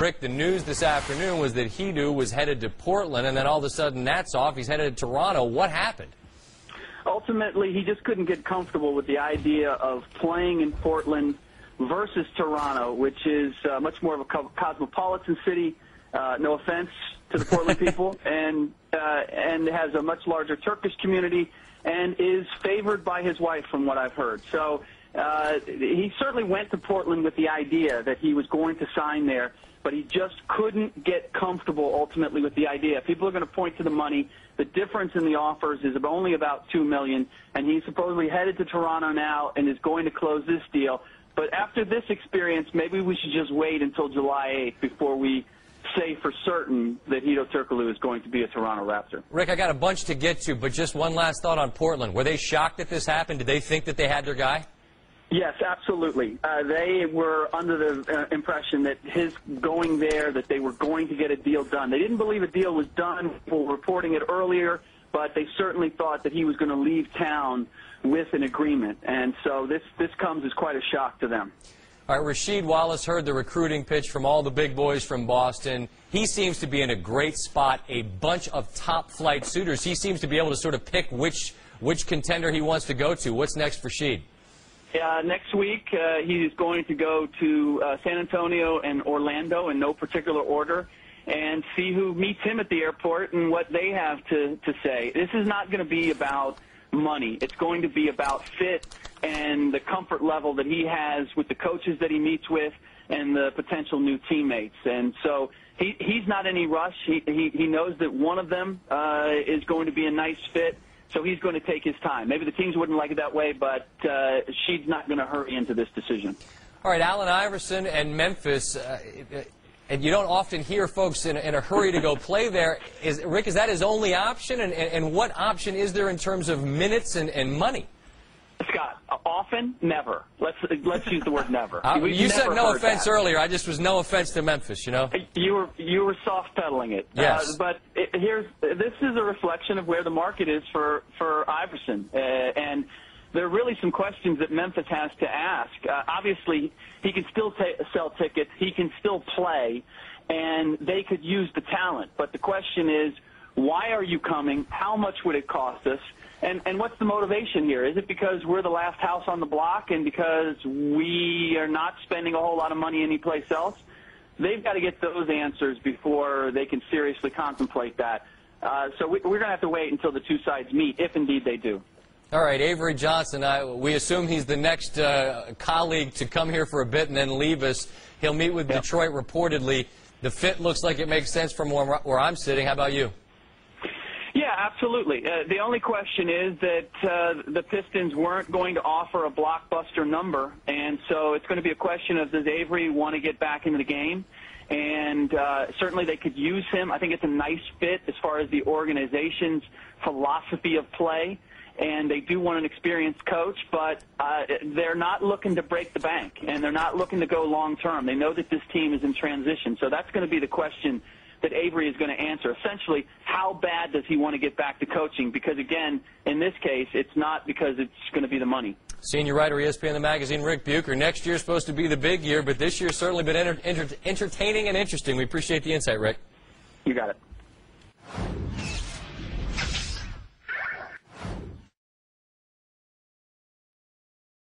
Rick, the news this afternoon was that Hedo was headed to Portland, and then all of a sudden that's off. He's headed to Toronto. What happened? Ultimately, he just couldn't get comfortable with the idea of playing in Portland versus Toronto, which is much more of a cosmopolitan city. No offense to the Portland people, and has a much larger Turkish community, and is favored by his wife, from what I've heard. So he certainly went to Portland with the idea that he was going to sign there, but he just couldn't get comfortable ultimately with the idea. People are going to point to the money. The difference in the offers is only about $2 million, and he's supposedly headed to Toronto now and is going to close this deal. But after this experience, maybe we should just wait until July 8th before we say for certain that Hedo Turkoglu is going to be a Toronto Raptor. Rick, I got a bunch to get to, but just one last thought on Portland. Were they shocked that this happened? Did they think that they had their guy? Yes, absolutely. They were under the impression that his going there, that they were going to get a deal done. They didn't believe a deal was done. People were reporting it earlier, but they certainly thought that he was going to leave town with an agreement. And so this comes as quite a shock to them. All right, Rasheed Wallace heard the recruiting pitch from all the big boys from Boston. He seems to be in a great spot, a bunch of top-flight suitors. He seems to be able to sort of pick which contender he wants to go to. What's next for Sheed? Next week, he's going to go to San Antonio and Orlando in no particular order and see who meets him at the airport and what they have to say. This is not going to be about money. It's going to be about fit and the comfort level that he has with the coaches that he meets with and the potential new teammates. And so he's not in any rush. He knows that one of them is going to be a nice fit. So he's going to take his time. Maybe the teams wouldn't like it that way, but she's not going to hurry into this decision. All right, Allen Iverson and Memphis, and you don't often hear folks in a hurry to go play there. Rick, is that his only option? And what option is there in terms of minutes and money? Scott, often, never. Let's use the word never. You said no offense earlier. I just was no offense to Memphis, you know. You were soft pedaling it. Yes. But this is a reflection of where the market is for Iverson, and there are really some questions that Memphis has to ask. Obviously, he can still sell tickets. He can still play, and they could use the talent. But the question is, why are you coming? How much would it cost us? And what's the motivation here? Is it because we're the last house on the block and because we are not spending a whole lot of money anyplace else? They've got to get those answers before they can seriously contemplate that. So we're going to have to wait until the two sides meet, if indeed they do. All right, Avery Johnson, we assume he's the next colleague to come here for a bit and then leave us. He'll meet with Detroit reportedly. The fit looks like it makes sense from where I'm sitting. How about you? Yeah, absolutely. The only question is that the Pistons weren't going to offer a blockbuster number, and so it's going to be a question of, does Avery want to get back into the game? And certainly they could use him. I think it's a nice fit as far as the organization's philosophy of play, and they do want an experienced coach, but they're not looking to break the bank, and they're not looking to go long-term. They know that this team is in transition, so that's going to be the question that Avery is going to answer. Essentially, how bad does he want to get back to coaching? Because, again, in this case, it's not because it's going to be the money. Senior writer, ESPN The Magazine, Rick Bucher. Next year is supposed to be the big year, but this year's certainly been entertaining and interesting. We appreciate the insight, Rick. You got it.